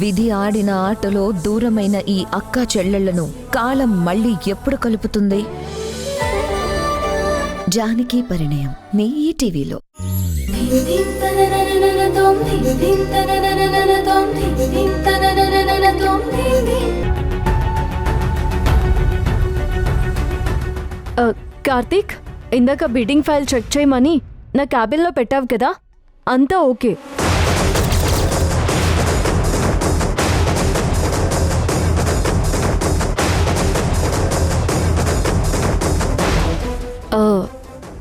విధి ఆడిన ఆటలో దూరమైన ఈ అక్కా చెల్లెళ్లను కాలం మళ్ళీ ఎప్పుడు కలుపుతుంది? జానకి పరిణయం మీ ఈటీవీలో. కార్తీక్, ఇందాక బిడ్డింగ్ ఫైల్ చెక్ చేయమని నా క్యాబిన్లో పెట్టావు కదా, అంతా ఓకే.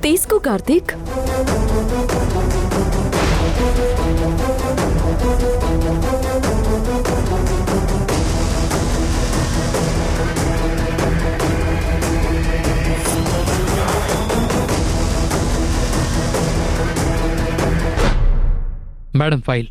తీసుకో Karthik. Madam file.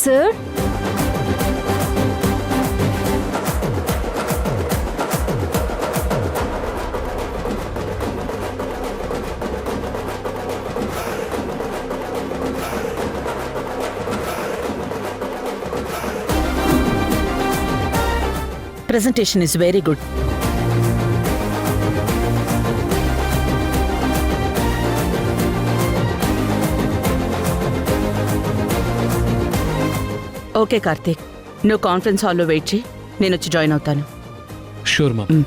Sir, Presentation is very good. Okay Karthik, నువ్వు కాన్ఫరెన్స్ హాల్లో వెయిట్ చేయి, నేను వచ్చి జాయిన్ అవుతాను. Sure ma'am.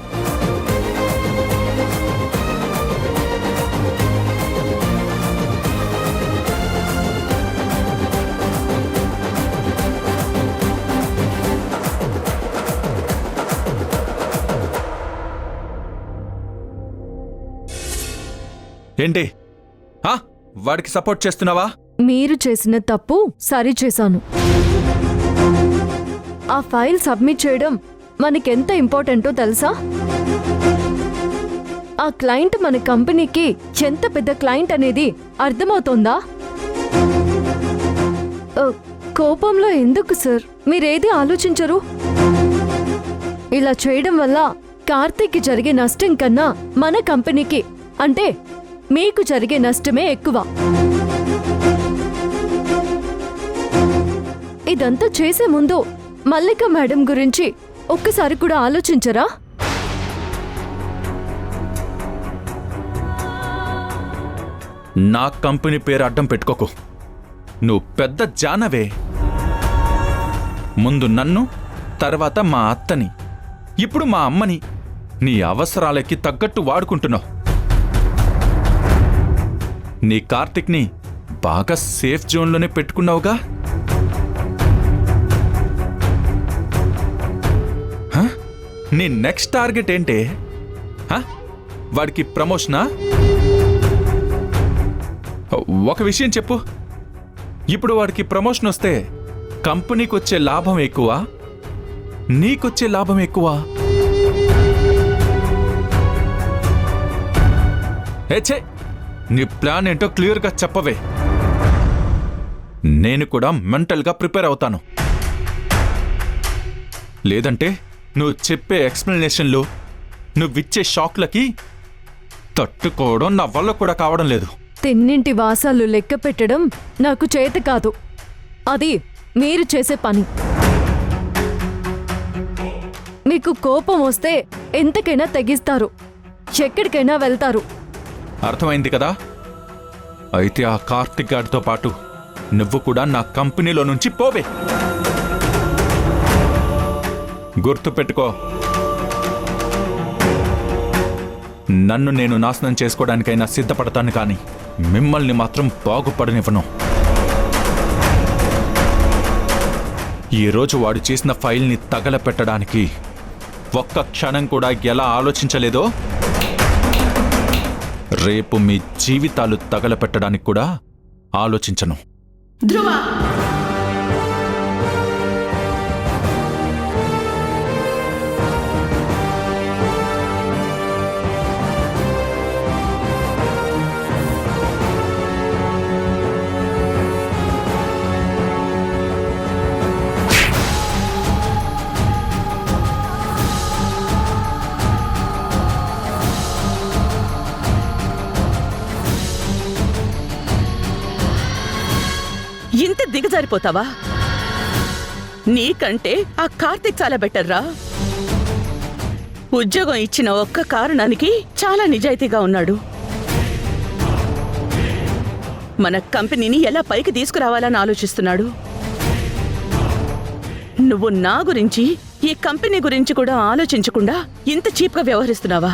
ఏంటి వాడికి సపోర్ట్ చేస్తున్నావా? మీరు చేసిన తప్పు సరి చేశాను. ఆ ఫైల్ సబ్మిట్ చేయడం మనకెంత ఇంపార్టెంటో తెలుసా? ఆ క్లయింట్ మన కంపెనీకి ఎంత పెద్ద క్లయింట్ అనేది అర్థమవుతోందా? కోపంలో ఎందుకు సార్ మీరేది ఆలోచించరు? ఇలా చేయడం వల్ల కార్తీక్కి జరిగే నష్టం కన్నా మన కంపెనీకి అంటే మీకు జరిగే నష్టమే ఎక్కువ. ఇదంతా చేసే ముందు మల్లిక మేడం గురించి ఒక్కసారి కూడా ఆలోచించరా? నా కంపెనీ పేరు అడ్డం పెట్టుకోకు. నువ్వు పెద్ద జానవే. ముందు నన్ను, తర్వాత మా అత్తని, ఇప్పుడు మా అమ్మని నీ అవసరాలకి తగ్గట్టు వాడుకుంటున్నావు. నీ కార్తిక్ని బాగా సేఫ్ జోన్లోనే పెట్టుకున్నావుగా. నీ నెక్స్ట్ టార్గెట్ ఏంటే? వాడికి ప్రమోషనా? ఒక విషయం చెప్పు, ఇప్పుడు వాడికి ప్రమోషన్ వస్తే కంపెనీకి వచ్చే లాభం ఎక్కువ, నీకొచ్చే లాభం ఎక్కువ? ఏచే, నీ ప్లాన్ ఏంటో క్లియర్గా చెప్పవే. నేను కూడా మెంటల్గా ప్రిపేర్ అవుతాను. లేదంటే నువ్వు చెప్పే ఎక్స్ప్లెనేషన్లు, నువ్విచ్చే షాక్లకి తట్టుకోవడం నా వల్ల కూడా కావడం లేదు. తిన్నింటి వాసాలు లెక్క పెట్టడం నాకు చేత కాదు. అది మీరు చేసే పని. మీకు కోపం వస్తే ఎంతకైనా తెగిస్తారు, ఎక్కడికైనా వెళ్తారు. అర్థమైంది కదా? అయితే ఆ కార్తిక్ గాడితో పాటు నువ్వు కూడా నా కంపెనీలో నుంచి పోవే. గుర్తుపెట్టుకో, నన్ను నేను నాశనం చేసుకోవడానికైనా సిద్ధపడతాను, కానీ మిమ్మల్ని మాత్రం బాగుపడనివ్వను. ఈరోజు వాడు చేసిన ఫైల్ని తగలపెట్టడానికి ఒక్క క్షణం కూడా ఎలా ఆలోచించలేదో రేపు మీ జీవితాలు తగలపెట్టడానికి కూడా ఆలోచించను. ధ్రువ, ఇంత దిగజారిపోతావా? నీకంటే ఆ కార్తీక్ చాలా బెటర్ రా. ఉద్యోగం ఇచ్చిన ఒక్క కారణానికి చాలా నిజాయితీగా ఉన్నాడు. మన కంపెనీని ఎలా పైకి తీసుకురావాలని ఆలోచిస్తున్నాడు. నువ్వు నా గురించి, ఈ కంపెనీ గురించి కూడా ఆలోచించకుండా ఇంత చీప్గా వ్యవహరిస్తున్నావా?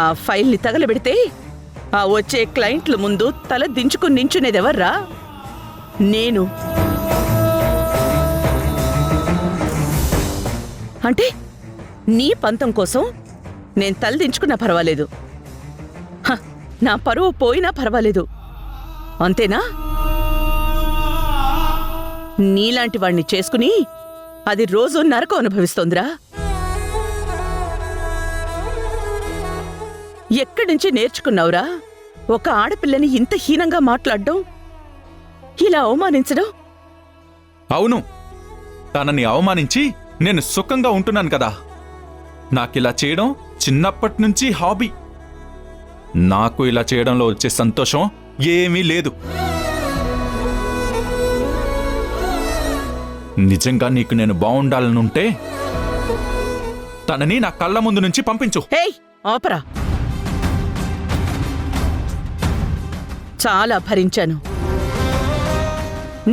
ఆ ఫైల్ని తగలబెడితే ఆ వచ్చే క్లయింట్ల ముందు తల దించుకుని నించునేదెవర్రా? నేను. అంటే నీ పంతం కోసం నేను తల దించుకున్నా పర్వాలేదు, నా పరువు పోయినా పర్వాలేదు, అంతేనా? నీలాంటి వాణ్ణి చేసుకుని అది రోజు నరకం అనుభవిస్తోందిరా. ఎక్కడి నుంచి నేర్చుకున్నావురా ఒక ఆడపిల్లని ఇంత హీనంగా మాట్లాడడం, ఇలా అవమానించడం? అవును, తనని అవమానించి నేను సుఖంగా ఉంటున్నాను కదా. నాకిలా చేయడం చిన్నప్పటి నుంచి హాబీ. నాకు ఇలా చేయడంలో వచ్చే సంతోషం ఏమీ లేదు. నిజంగా నీకు నేను బాగుండాలనుంటే తనని నా కళ్ళ ముందు నుంచి పంపించు. హేయ్, ఆపరా. చాలా భరించాను.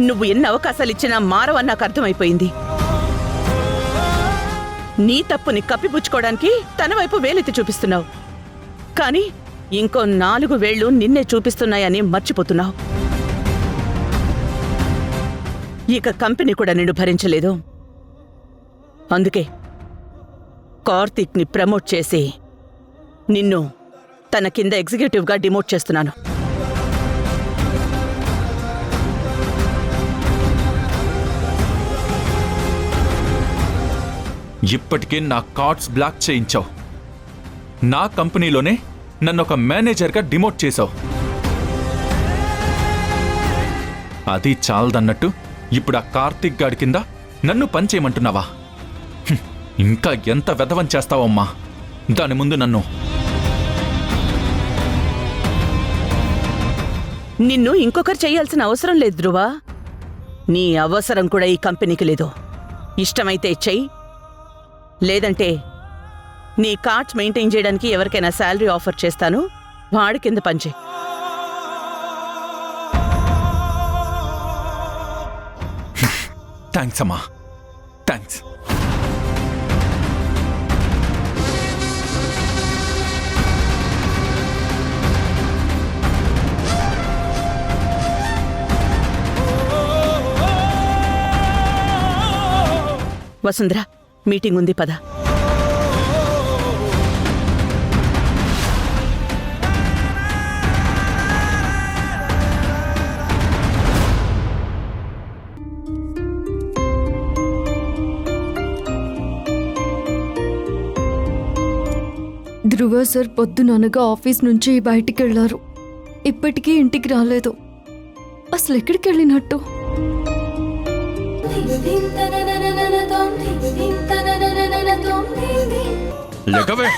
నువ్వు ఎన్ని అవకాశాలిచ్చినా మారవని నాకు అర్థమైపోయింది. నీ తప్పుని కప్పిపుచ్చుకోవడానికి తన వైపు వేలెత్తి చూపిస్తున్నావు, కానీ ఇంకో 4 వేళ్లు నిన్నే చూపిస్తున్నాయని మర్చిపోతున్నావు. ఇక కంపెనీ కూడా నిన్ను భరించలేదు. అందుకే కార్తీక్ని ప్రమోట్ చేసి నిన్ను తన కింద ఎగ్జిక్యూటివ్గా డిమోట్ చేస్తున్నాను. ఇప్పటికే నా కార్డ్స్ బ్లాక్ చేయించావు. నా కంపెనీలోనే నన్ను ఒక మేనేజర్గా డిమోట్ చేశావు. అది చాలదన్నట్టు ఇప్పుడు ఆ కార్తీక్ గాడి కింద నన్ను పనిచేయమంటున్నావా? ఇంకా ఎంత వెధవం చేస్తావమ్మా దాని ముందు నన్ను. నిన్ను ఇంకొకరు చేయాల్సిన అవసరం లేదు ధ్రువ. నీ అవసరం కూడా ఈ కంపెనీకి లేదు. ఇష్టమైతే చెయ్యి, లేదంటే నీ కార్డ్స్ మెయింటైన్ చేయడానికి ఎవరికైనా శాలరీ ఆఫర్ చేస్తాను, వాడి కింద పనిచేయి. థ్యాంక్స్ అమ్మా, థ్యాంక్స్. వసుంధర, మీటింగ్ ఉంది, పద. ధ్రువ సార్ పొద్దుననగా ఆఫీస్ నుంచి బయటికి వెళ్లారు. ఇప్పటికీ ఇంటికి రాలేదు. అసలు ఎక్కడికి వెళ్ళినట్టు? లెగవే,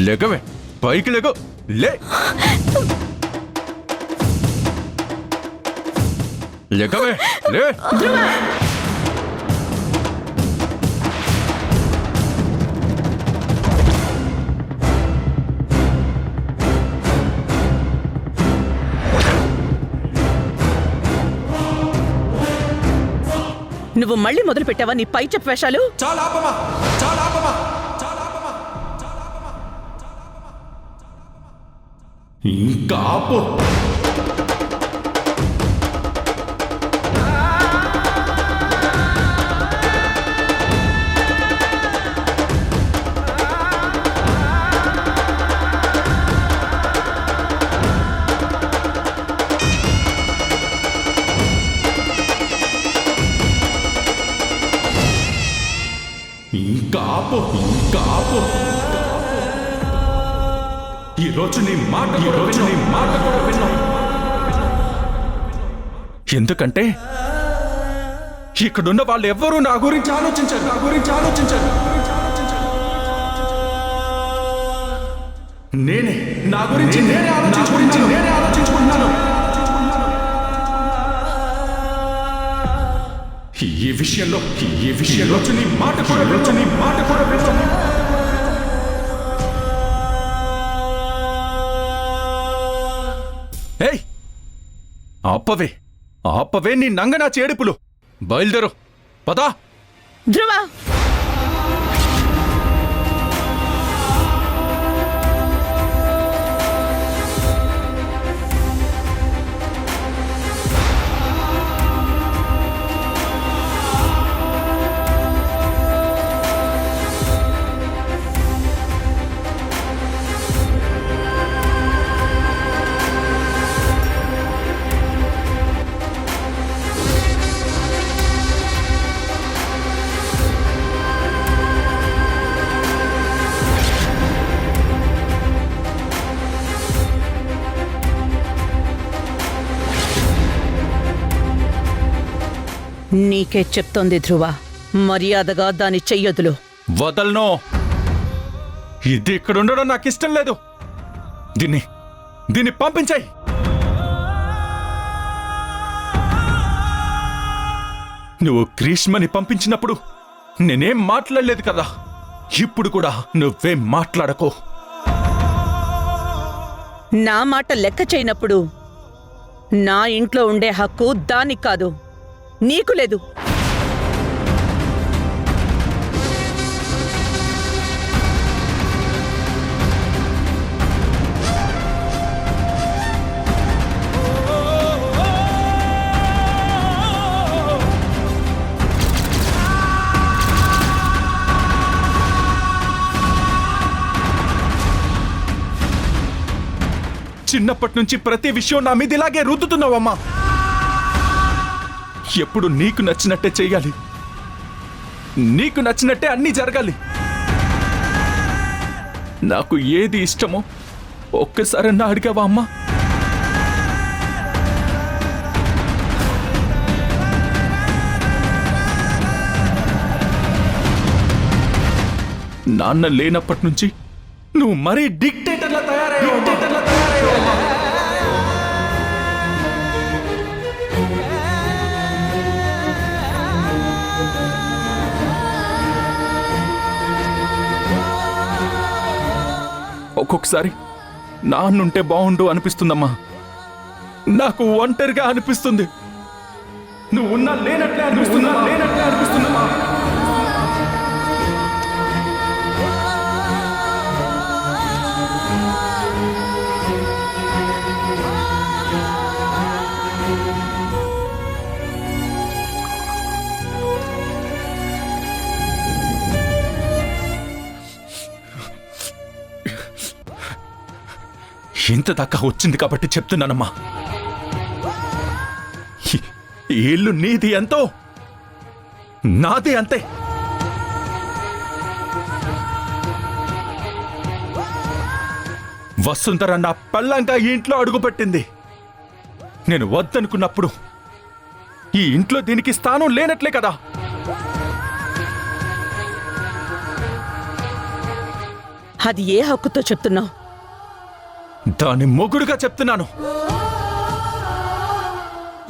లెగవే, పైకి లెగో, లే, లెగవే, లే. నువ్వు మళ్ళీ మొదలు పెట్టావా నీ పై చెప్పు వేషాలు? చాలా ఆపమా, చాలా ఆపమా, ఇంకా ఆపు. కాపు కాపు ఈరోజు నీ మాట కూడా విన్నాం. ఎందుకంటే ఇక్కడున్న వాళ్ళు ఎవ్వరూ నా గురించి ఆలోచించారు. నేనే నా గురించి నేనే ఆలోచించుకుంటున్నాను. ఈ విషయంలో నీ మాట కూడా విన్నాం. ఏయ్, ఆపవే నీ నంగనా చేడుపులు. బయలుదేరు, పదా. ధ్రువ, నీకే చెప్తోంది ధ్రువ, మర్యాదగా దాని చెయ్యొదులు. వదలను. ఇది ఇక్కడ ఉండడం నాకు ఇష్టం లేదు. దీన్ని పంపించాయి. నువ్వు గ్రీష్మని పంపించినప్పుడు నేనేం మాట్లాడలేదు కదా. ఇప్పుడు కూడా నువ్వేం మాట్లాడకో. నా మాట లెక్క చేయనప్పుడు నా ఇంట్లో ఉండే హక్కు దానికి కాదు, నీకు లేదు. చిన్నప్పటి నుంచి ప్రతి విషయం నా మీద ఇలాగే రుద్దుతున్నావమ్మా. ఎప్పుడు నీకు నచ్చినట్టే చెయ్యాలి, నీకు నచ్చినట్టే అన్నీ జరగాలి. నాకు ఏది ఇష్టమో ఒక్కసారన్నా అడిగావా అమ్మా? నాన్న లేనప్పటి నుంచి నువ్వు మరీ డిక్టేటర్లా తయారయ్యావు. ఒక్కొక్కసారి నాన్నుంటే బాగుండు అనిపిస్తుందమ్మా. నాకు ఒంటరిగా అనిపిస్తుంది. నువ్వు ఉన్నా లేనట్లే అనిపిస్తుందమ్మా. ఇంత దాకా వచ్చింది కాబట్టి చెప్తున్నానమ్మా. ఈ ఇల్లు నీది ఎంతో నాది అంతే. వసుంధర నా పల్లంగా ఈ ఇంట్లో అడుగుపెట్టింది. నేను వద్దనుకున్నప్పుడు ఈ ఇంట్లో దీనికి స్థానం లేనట్లే కదా. అది ఏ హక్కుతో చెప్తున్నావు? దాని మొగుడుగా చెప్తున్నాను.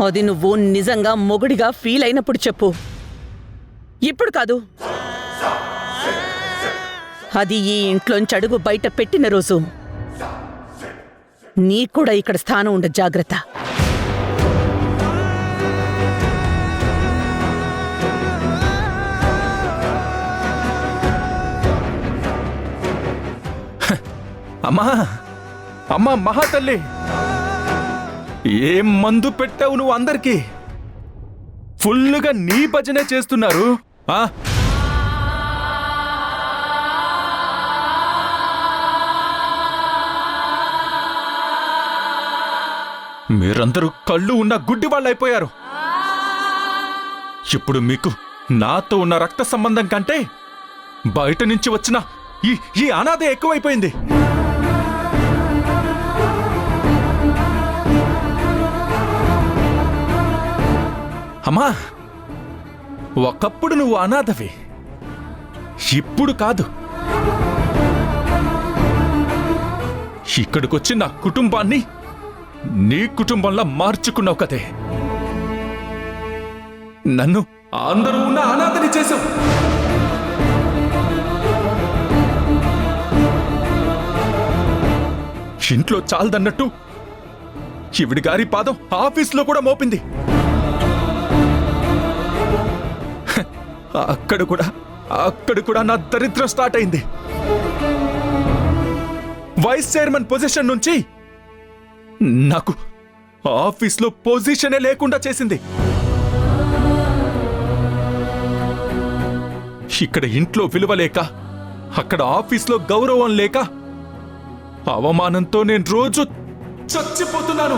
అది నువ్వు నిజంగా మొగుడిగా ఫీల్ అయినప్పుడు చెప్పు, ఇప్పుడు కాదు. అది ఈ ఇంట్లోంచి అడుగు బయట పెట్టిన రోజు నీకు కూడా ఇక్కడ స్థానం ఉండదు. జాగ్రత్త. అమ్మా మహాతల్లి, ఏం మందు పెట్టావు నువ్వు అందరికీ? ఫుల్లుగా నీ భజనే చేస్తున్నారు. మీరందరూ కళ్ళు ఉన్న గుడ్డి వాళ్ళు అయిపోయారు. ఇప్పుడు మీకు నాతో ఉన్న రక్త సంబంధం కంటే బయట నుంచి వచ్చిన ఈ ఈ అనాథ ఎక్కువైపోయింది. అమ్మా, ఒకప్పుడు నువ్వు అనాథవి, ఇప్పుడు కాదు. ఇక్కడికొచ్చి నా కుటుంబాన్ని నీ కుటుంబంలా మార్చుకున్నావు కదే. నన్ను అందరూ ఉన్న అనాథని చేశావు. ఇంట్లో చాలదన్నట్టు ఈవిడి గారి పాదం ఆఫీస్లో కూడా మోపింది. అక్కడ కూడా నా దరిద్రం స్టార్ట్ అయింది. వైస్ చైర్మన్ పొజిషన్ నుంచి నాకు ఆఫీస్లో పొజిషనే లేకుండా చేసింది. ఇక్కడ ఇంట్లో విలువ లేక, అక్కడ ఆఫీస్లో గౌరవం లేక, అవమానంతో నేను రోజు చచ్చిపోతున్నాను.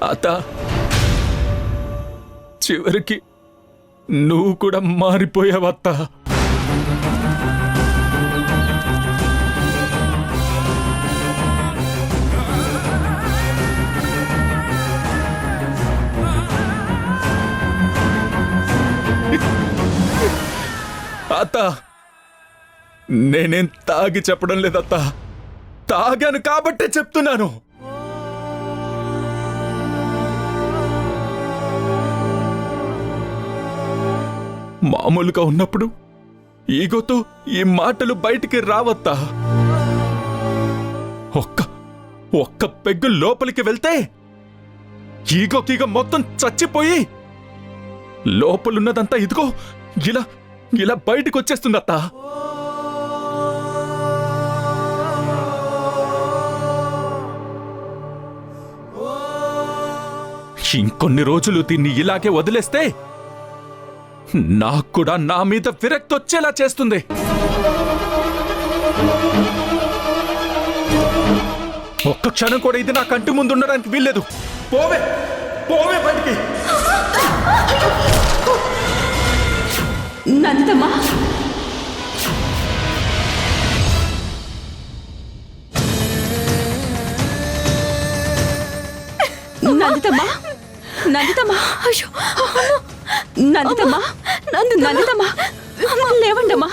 అత్త, చివరికి నువ్వు కూడా మారిపోయావత్తా. అత్త, నేనేం తాగి చెప్పడం లేదత్తా, తాగాను కాబట్టే చెప్తున్నాను. మామూలుగా ఉన్నప్పుడు ఈగోతో ఈ మాటలు బయటికి రావత్తా. ఒక్క పెగ్గు లోపలికి వెళ్తే ఈగోకీగ మొత్తం చచ్చిపోయి లోపలున్నదంతా ఇదిగో ఇలా బయటికి వచ్చేస్తుందత్తా. ఇంకొన్ని రోజులు దీన్ని ఇలాగే వదిలేస్తే నాకు కూడా నా మీద విరక్తి వచ్చేలా చేస్తుంది. ఒక్క క్షణం కూడా ఇది నా కంటి ముందు ఉండడానికి వీల్లేదు. పోవే బయటికి. నందమ్మా, నందితమ్మా, లేవండమ్మా.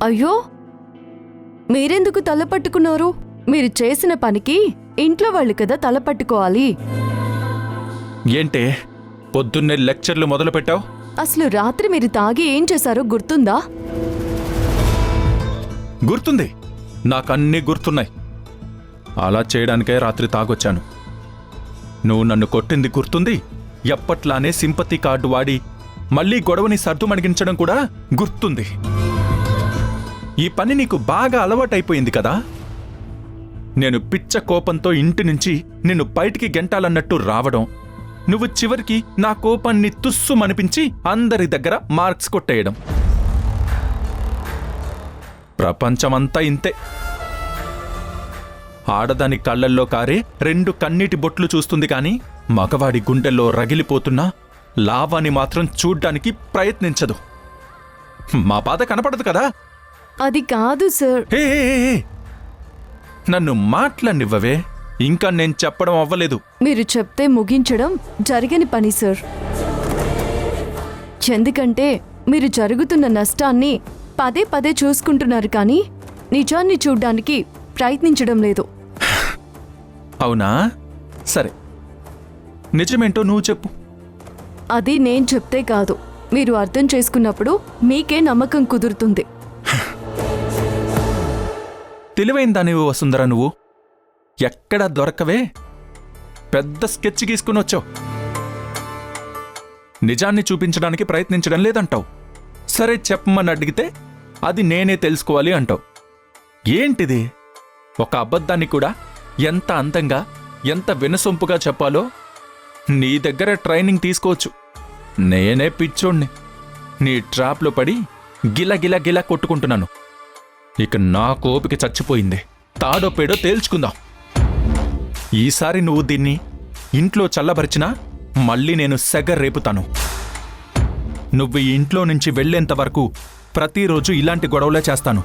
అయ్యో, మీరెందుకు తల పట్టుకున్నారు? మీరు చేసిన పనికి ఇంట్లో వాళ్ళు కదా తల పట్టుకోవాలి. ఏంటే పొద్దున్నే లెక్చర్లు మొదలు పెట్టావు? అసలు రాత్రి మీరు తాగి ఏం చేశారో గుర్తుందా? గుర్తుంది, నాకన్నీ గుర్తున్నాయి. అలా చేయడానికే రాత్రి తాగొచ్చాను. నువ్వు నన్ను కొట్టింది గుర్తుంది. ఎప్పట్లానే సింపతి కార్డు వాడి మళ్ళీ గొడవని సర్దుమణిగించడం కూడా గుర్తుంది. ఈ పని నీకు బాగా అలవాటైపోయింది కదా. నేను పిచ్చ కోపంతో ఇంటి నుంచి నిన్ను బయటికి గెంటాలన్నట్టు రావడం, నువ్వు చివరికి నా కోపాన్ని తుస్సుమనిపించి అందరి దగ్గర మార్క్స్ కొట్టేయడం. ప్రపంచమంతా ఇంతే. ఆడదాని కళ్ళల్లో కారే 2 కన్నీటి బొట్లు చూస్తుంది కాని మగవాడి గుండెల్లో రగిలిపోతున్న లావాని మాత్రం చూడ్డానికి ప్రయత్నించదు. మా బాధ కనపడదు కదా. అది కాదు సార్. నన్ను మాట్లాడినివ్వవే, ఇంకా నేను చెప్పడం అవ్వలేదు. మీరు చెప్తే ముగించడం జరగని పని సార్. ఎందుకంటే మీరు జరుగుతున్న నష్టాన్ని పదే పదే చూసుకుంటున్నారు కానీ నిజాన్ని చూడ్డానికి ప్రయత్నించడం లేదు. అవునా? సరే, నిజమేంటో నువ్వు చెప్పు. అది నేను చెప్తే కాదు, మీరు అర్థం చేసుకున్నప్పుడు మీకే నమ్మకం కుదురుతుంది. తెలివైందానివి వసుంధరా నువ్వు. ఎక్కడా దొరకవే, పెద్ద స్కెచ్ గీసుకుని వచ్చావు. నిజాన్ని చూపించడానికి ప్రయత్నించడం లేదంటావు. సరే చెప్పమని అడిగితే అది నేనే తెలుసుకోవాలి అంటావు. ఏంటిది? ఒక అబద్ధాన్ని కూడా ఎంత అందంగా, ఎంత వినసొంపుగా చెప్పాలో నీ దగ్గర ట్రైనింగ్ తీసుకోవచ్చు. నేనే పిచ్చోణ్ణి నీ ట్రాప్లో పడి గిల గిల కొట్టుకుంటున్నాను. ఇక నా కోపిక చచ్చిపోయింది. తాడో పేడో తేల్చుకుందాం. ఈసారి నువ్వు దీన్ని ఇంట్లో చల్లబరిచినా మళ్ళీ నేను సెగ రేపుతాను. నువ్వు ఈ ఇంట్లో నుంచి వెళ్లేంత వరకు ప్రతిరోజు ఇలాంటి గొడవలే చేస్తాను.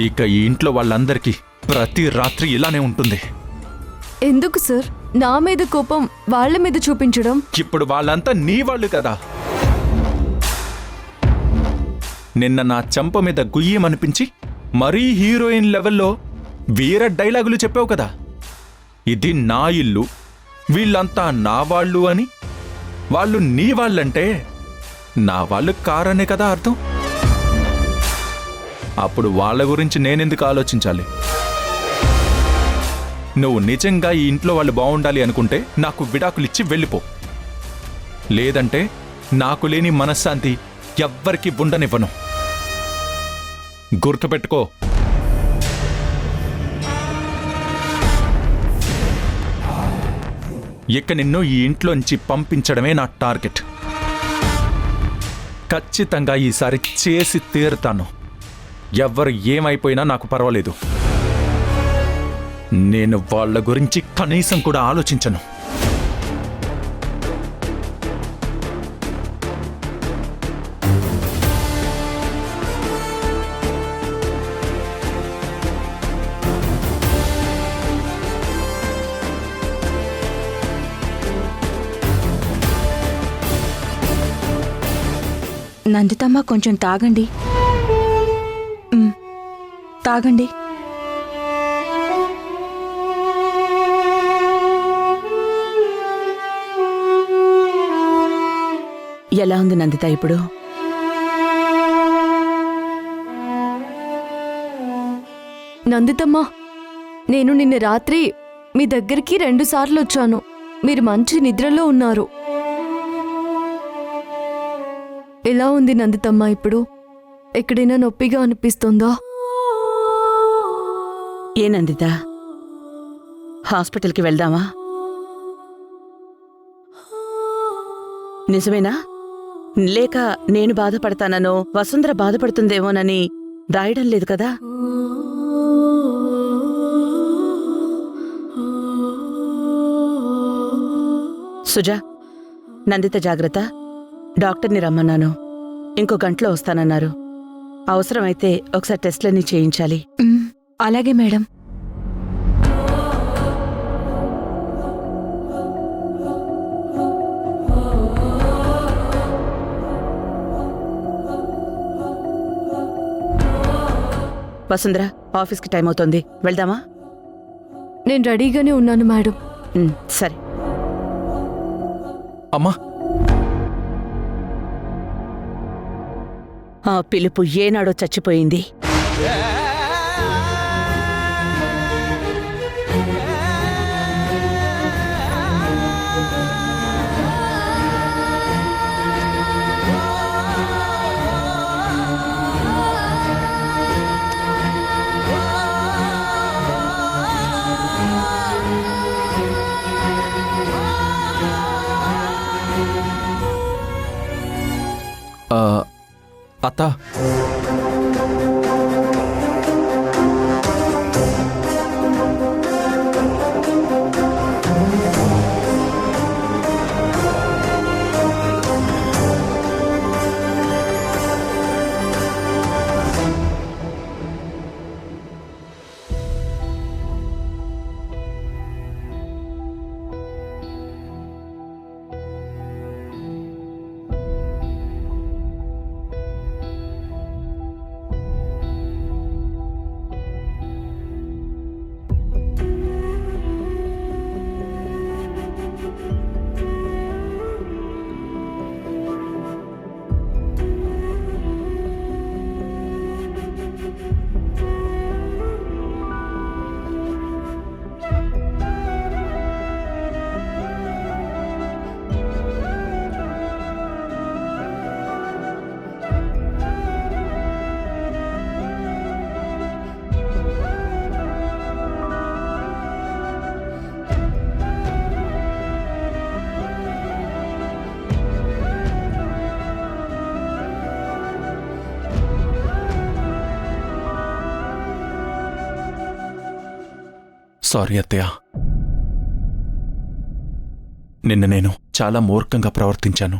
ఇక ఈ ఇంట్లో వాళ్ళందరికీ ప్రతి రాత్రి ఇలానే ఉంటుంది. ఎందుకు సార్ నా మీద కోపం వాళ్ళ మీద చూపించడం? ఇప్పుడు వాళ్ళంతా నీ వాళ్ళు కదా. నిన్న నా చెంప మీద గుయ్యమనిపించి మరీ హీరోయిన్ లెవెల్లో వీర డైలాగులు చెప్పావు కదా. ఇది నా ఇల్లు, వీళ్ళంతా నా వాళ్ళు అని. వాళ్ళు నీ వాళ్ళంటే నా వాళ్ళు కారనే కదా అర్థం. అప్పుడు వాళ్ళ గురించి నేనెందుకు ఆలోచించాలి? నువ్వు నిజంగా ఈ ఇంట్లో వాళ్ళు బాగుండాలి అనుకుంటే నాకు విడాకులిచ్చి వెళ్ళిపో. లేదంటే నాకు లేని మనశ్శాంతి ఎవ్వరికి ఉండనివ్వను. గుర్తుపెట్టుకో. ఇక నిన్ను ఈ ఇంట్లోంచి పంపించడమే నా టార్గెట్. ఖచ్చితంగా ఈసారి చేసి తీరుతాను. ఎవ్వరు ఏమైపోయినా నాకు పర్వాలేదు. నేను వాళ్ళ గురించి కనీసం కూడా ఆలోచించను. నందితమ్మ కొంచెం తాగండి. తాగండి. ఎలా ఉంది నందిత ఇప్పుడు? నందితమ్మా, నేను నిన్న రాత్రి మీ దగ్గరికి 2 సార్లు వచ్చాను. మీరు మంచి నిద్రలో ఉన్నారు. ఎలా ఉంది నందితమ్మా ఇప్పుడు? ఎక్కడైనా నొప్పిగా అనిపిస్తుందా? ఏ నందిత, హాస్పిటల్కి వెళ్దామా? నిజమేనా? లేక నేను బాధపడతానో వసుంధర బాధపడుతుందేమోనని దాయడం లేదు కదా? సుజా, నందిత జాగ్రత్త. డాక్టర్ని రమ్మన్నాను. ఇంకో గంటలో వస్తానన్నారు. అవసరమైతే ఒకసారి టెస్ట్లన్నీ చేయించాలి. అలాగే మేడం. వసుంధర, ఆఫీస్కి టైం అవుతోంది, వెళ్దామా? నేను రెడీగానే ఉన్నాను మేడం. సరే. అమ్మా, ఆ పిలుపు ఏనాడో చచ్చిపోయింది. అత్త, సారీ అత్తయ్య. నిన్న నేను చాలా మూర్ఖంగా ప్రవర్తించాను.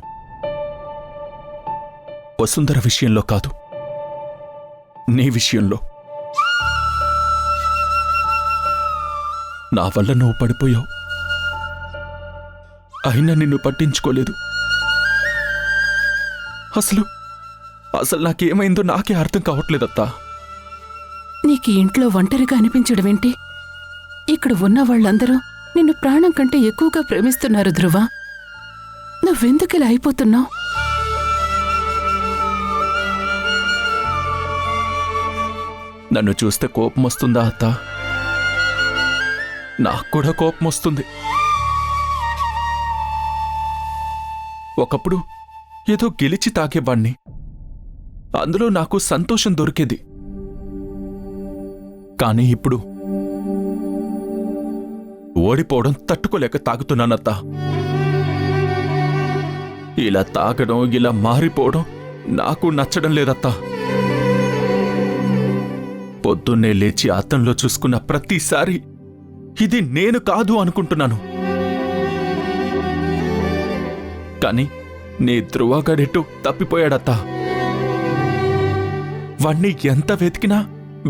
వసుంధర విషయంలో కాదు, నీ విషయంలో. నా వల్ల నువ్వు పడిపోయావు, అయినా నిన్ను పట్టించుకోలేదు. అసలు నాకేమైందో నాకే అర్థం కావట్లేదత్తా. నీకు ఇంట్లో ఒంటరిగా అనిపించడమేంటి? ఇక్కడ ఉన్న వాళ్ళందరూ నిన్ను ప్రాణం కంటే ఎక్కువగా ప్రేమిస్తున్నారు ధ్రువ. నువ్వెందుకిలా అయిపోతున్నావు? నన్ను చూస్తే కోపం వస్తుందా అత్త? నాకు కూడా కోపం వస్తుంది. ఒకప్పుడు ఏదో గెలిచి తాగేవాణ్ణి, అందులో నాకు సంతోషం దొరికేది. కానీ ఇప్పుడు ఓడిపోవడం తట్టుకోలేక తాగుతున్నానత్తా. ఇలా తాగడం, ఇలా మారిపోవడం నాకు నచ్చడం లేదత్తా. పొద్దున్నే లేచి అద్దంలో చూసుకున్న ప్రతిసారి ఇది నేను కాదు అనుకుంటున్నాను. కాని నీ ధ్రువగాడెట్టు తప్పిపోయాడత్తా. వాణ్ణి ఎంత వెతికినా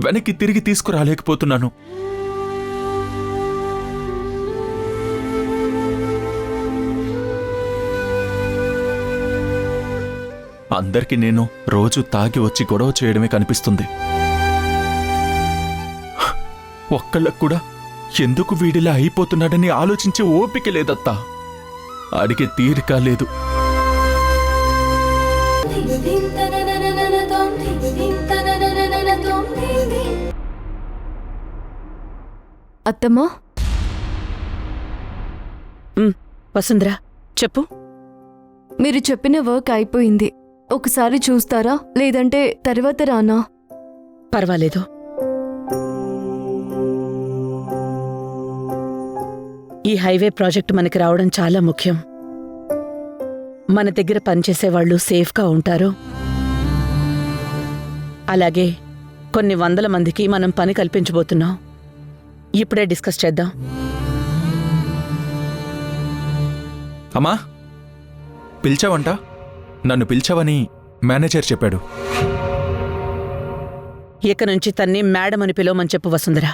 వెనక్కి తిరిగి తీసుకురాలేకపోతున్నాను. అందరికీ నేను రోజు తాగి వచ్చి గొడవ చేయడమే కనిపిస్తుంది. ఒక్కళ్ళకు కూడా ఎందుకు వీడిలా అయిపోతున్నాడని ఆలోచించే ఓపిక లేదత్తా. అడిగే తీరిక లేదు. అత్తమ్మా, వసుంధర చెప్పు. మీరు చెప్పిన వర్క్ అయిపోయింది. ఒకసారి చూస్తారా, లేదంటే తర్వాత రానా? పర్వాలేదు. ఈ హైవే ప్రాజెక్టు మనకి రావడం చాలా ముఖ్యం. మన దగ్గర పనిచేసేవాళ్లు సేఫ్గా ఉంటారు. అలాగే కొన్ని వందల మందికి మనం పని కల్పించబోతున్నాం. ఇప్పుడే డిస్కస్ చేద్దాం. అమ్మా, పిలిచావంట? నన్ను పిలిచావని మేనేజర్ చెప్పాడు. ఇక నుంచి తన్ని మేడం అని పిలవమని చెప్పు వసుంధర.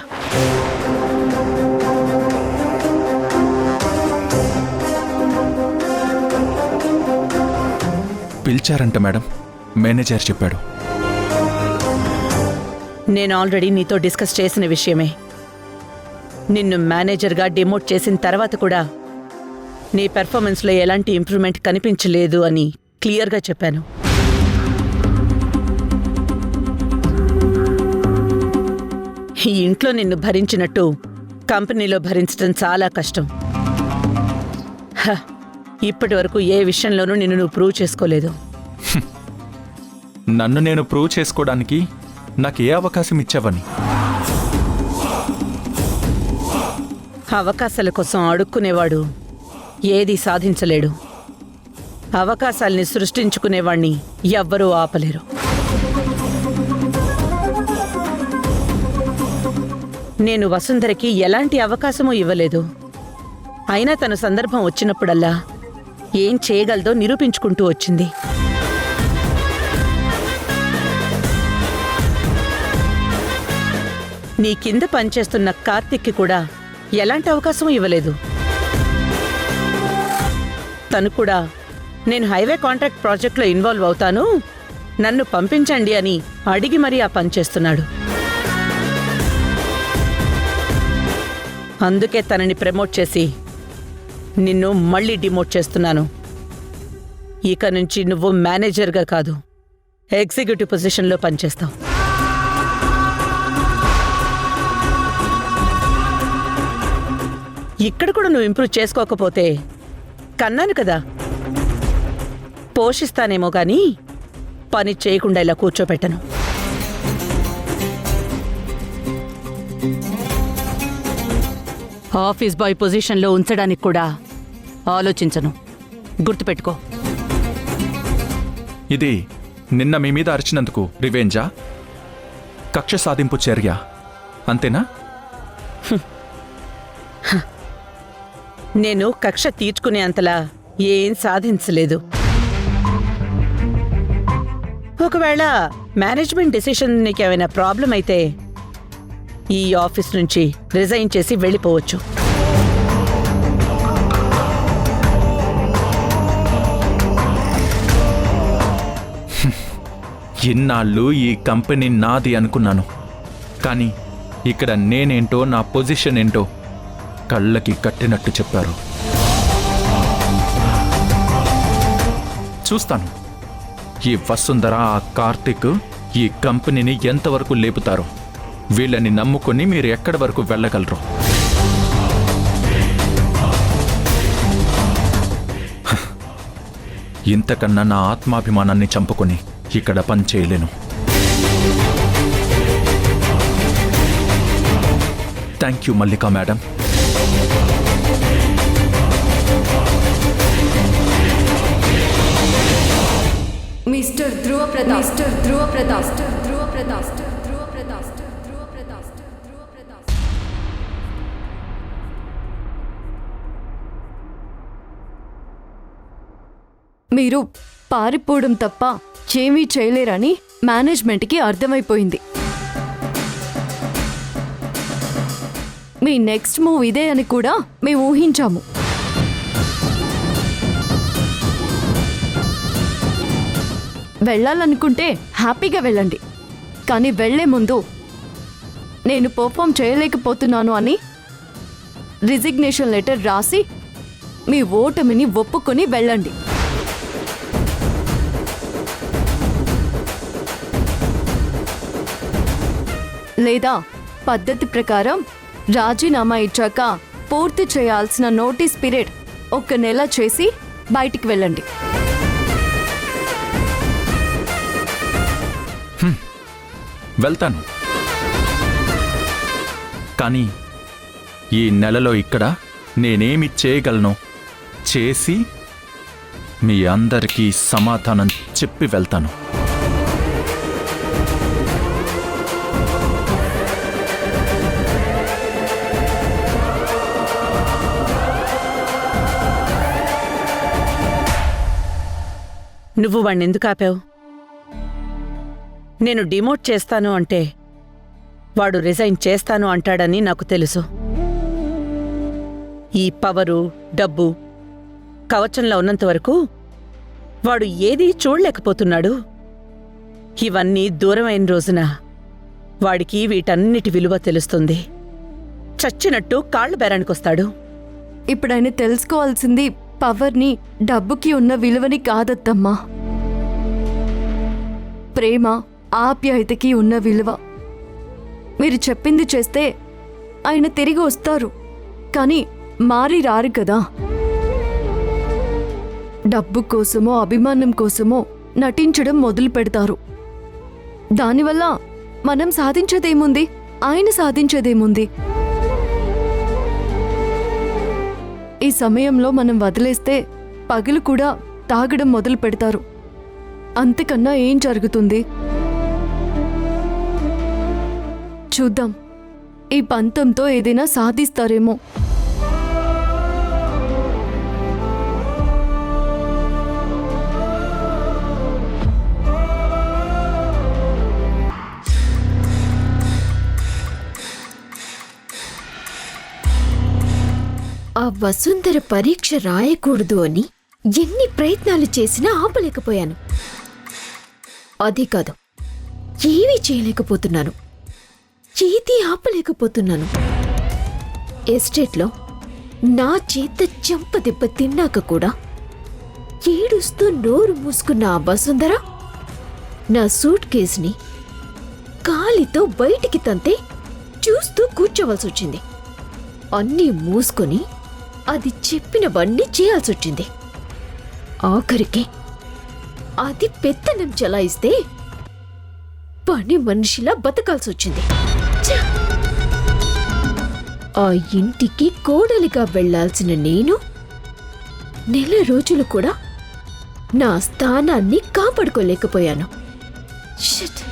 పిలిచారంట మేడం, మేనేజర్ చెప్పాడు. నేను ఆల్రెడీ నీతో డిస్కస్ చేసిన విషయమే. నిన్ను మేనేజర్గా డిమోట్ చేసిన తర్వాత కూడా నీ పెర్ఫార్మెన్స్లో ఎలాంటి ఇంప్రూవ్మెంట్ కనిపించలేదు అని క్లియర్గా చెప్పాను. ఈ ఇంట్లో నిన్ను భరించినట్టు కంపెనీలో భరించడం చాలా కష్టం. ఇప్పటి వరకు ఏ విషయంలోనూ నిన్ను నువ్వు ప్రూవ్ చేసుకోలేదు. నన్ను నేను ప్రూవ్ చేసుకోవడానికి నాకు ఏ అవకాశం ఇచ్చావని? అవకాశాల కోసం అడుక్కునేవాడు ఏదీ సాధించలేడు. అవకాశాల్ని సృష్టించుకునేవాణ్ణి ఎవ్వరూ ఆపలేరు. నేను వసుంధరకి ఎలాంటి అవకాశమూ ఇవ్వలేదు. అయినా తన సందర్భం వచ్చినప్పుడల్లా ఏం చేయగలదో నిరూపించుకుంటూ వచ్చింది. నీ కింద పనిచేస్తున్న కార్తిక్కి కూడా ఎలాంటి అవకాశమూ ఇవ్వలేదు. తను కూడా నేను హైవే కాంట్రాక్ట్ ప్రాజెక్ట్లో ఇన్వాల్వ్ అవుతాను, నన్ను పంపించండి అని అడిగి మరీ ఆ పని చేస్తున్నాడు. అందుకే తనని ప్రమోట్ చేసి నిన్ను మళ్ళీ డిమోట్ చేస్తున్నాను. ఇక నుంచి నువ్వు మేనేజర్గా కాదు, ఎగ్జిక్యూటివ్ పొజిషన్లో పనిచేస్తావు. ఇక్కడ కూడా నువ్వు ఇంప్రూవ్ చేసుకోకపోతే కన్నాను కదా, పోషిస్తానేమో గానీ పని చేయకుండా ఇలా కూర్చోపెట్టను. ఆఫీస్ బాయ్ పొజిషన్లో ఉంచడానికి కూడా ఆలోచించను. గుర్తుపెట్టుకో. ఇది నిన్న మీ మీద అరిచినందుకు రివెంజా? కక్ష సాధింపు చర్య అంతేనా? నేను కక్ష తీర్చుకునేంతలా ఏం సాధించలేదు. ఒకవేళ మేనేజ్మెంట్ డెసిషన్ నీకేమైనా ప్రాబ్లం అయితే ఈ ఆఫీస్ నుంచి రిజైన్ చేసి వెళ్ళిపోవచ్చు. ఇన్నాళ్ళు ఈ కంపెనీ నాది అనుకున్నాను, కానీ ఇక్కడ నేనేంటో నా పొజిషన్ ఏంటో కళ్ళకి కట్టినట్టు చెప్పారు. చూస్తాను ఈ వసుంధర, ఆ కార్తిక్ ఈ కంపెనీని ఎంతవరకు లేపుతారో. వీళ్ళని నమ్ముకొని మీరు ఎక్కడి వరకు వెళ్ళగలరు? ఇంతకన్నా నా ఆత్మాభిమానాన్ని చంపుకొని ఇక్కడ పని చేయలేను. Thank you Mallika madam. Mister Dhruva Pratap, mister Dhruva Pratap, mister Dhruva Pratap, mister Dhruva Pratap, mister Dhruva Pratap, mister Dhruva Pratap. మీరు పారిపోవడం తప్ప ఏమీ చేయలేరని మేనేజ్మెంట్కి అర్థమైపోయింది. మీ నెక్స్ట్ మూవ్ ఇదే అని కూడా మేము ఊహించాము. వెళ్ళాలనుకుంటే హ్యాపీగా వెళ్ళండి, కానీ వెళ్లే ముందు నేను పర్ఫామ్ చేయలేకపోతున్నాను అని రిజిగ్నేషన్ లెటర్ రాసి మీ ఓటమిని ఒప్పుకొని వెళ్ళండి. లేదా పద్ధతి ప్రకారం రాజీనామా ఇచ్చాక పూర్తి చేయాల్సిన నోటీస్ పీరియడ్ 1 నెల చేసి బయటికి వెళ్ళండి. వెళ్తాను, కానీ ఈ నెలలో ఇక్కడ నేనేమి చేయగలను చేసి మీ అందరికీ సమాధానం చెప్పి వెళ్తాను. నువ్వు వాణ్ణి ఎందుకు ఆపావు? నేను డిమోట్ చేస్తాను అంటే వాడు రిజైన్ చేస్తాను అంటాడని నాకు తెలుసు. ఈ పవరు, డబ్బు కవచంలో ఉన్నంత వరకు వాడు ఏదీ చూడలేకపోతున్నాడు. ఇవన్నీ దూరమైన రోజున వాడికి వీటన్నిటి విలువ తెలుస్తుంది. చచ్చినట్టు కాళ్ళు బేరానికొస్తాడు. ఇప్పుడైనా తెలుసుకోవాల్సింది పవర్ని, డబ్బుకి ఉన్న విలువని కాదత్తమ్మా, ప్రేమ, ఆప్యాయతకి ఉన్న విలువ. మీరు చెప్పింది చేస్తే ఆయన తిరిగి వస్తారు, కానీ మారి రారు కదా. డబ్బు కోసమో అభిమానం కోసమో నటించడం మొదలు పెడతారు. దానివల్ల మనం సాధించేదేముంది, ఆయన సాధించేదేముంది? ఈ సమయంలో మనం వదిలేస్తే పగలు కూడా తాగడం మొదలు పెడతారు. అంతకన్నా ఏం జరుగుతుంది? చూద్దాం, ఈ పంతంతో ఏదైనా సాధిస్తారేమో. ఆ వసుంధర పరీక్ష రాయకూడదు అని ఎన్ని ప్రయత్నాలు చేసినా ఆపలేకపోయాను. అదే కాదు, ఏమీ చేయలేకపోతున్నాను, చేతి ఆపలేకపోతున్నాను. ఎస్టేట్లో నా చేత చెంప దెబ్బ తిన్నాక కూడా ఏడుస్తూ నోరు మూసుకున్న ఆ వసుంధర నా సూట్ కేసుని కాలితో బయటికి తంతే చూస్తూ కూర్చోవలసి వచ్చింది. అన్నీ మూసుకొని అది చెప్పినవన్నీ చేయాల్సొచ్చింది. ఆఖరికి అది పెత్తనం చలాయిస్తే పని మనిషిలా బతకాల్సొచ్చింది. ఆ ఇంటికి కోడలిగా వెళ్లాల్సిన నేను నెల రోజులు కూడా నా స్థానాన్ని కాపాడుకోలేకపోయాను. షిట్.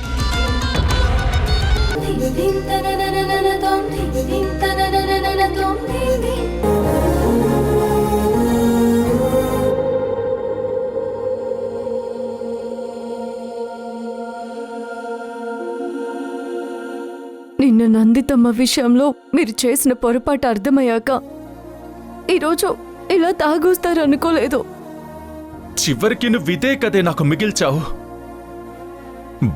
నిన్న నందితమ్మ విషయంలో మీరు చేసిన పొరపాటు అర్థమయ్యాక ఈరోజు ఇలా తాగొస్తారనుకోలేదు. చివరికి నువ్వు ఇదే కదే నాకు మిగిల్చావు.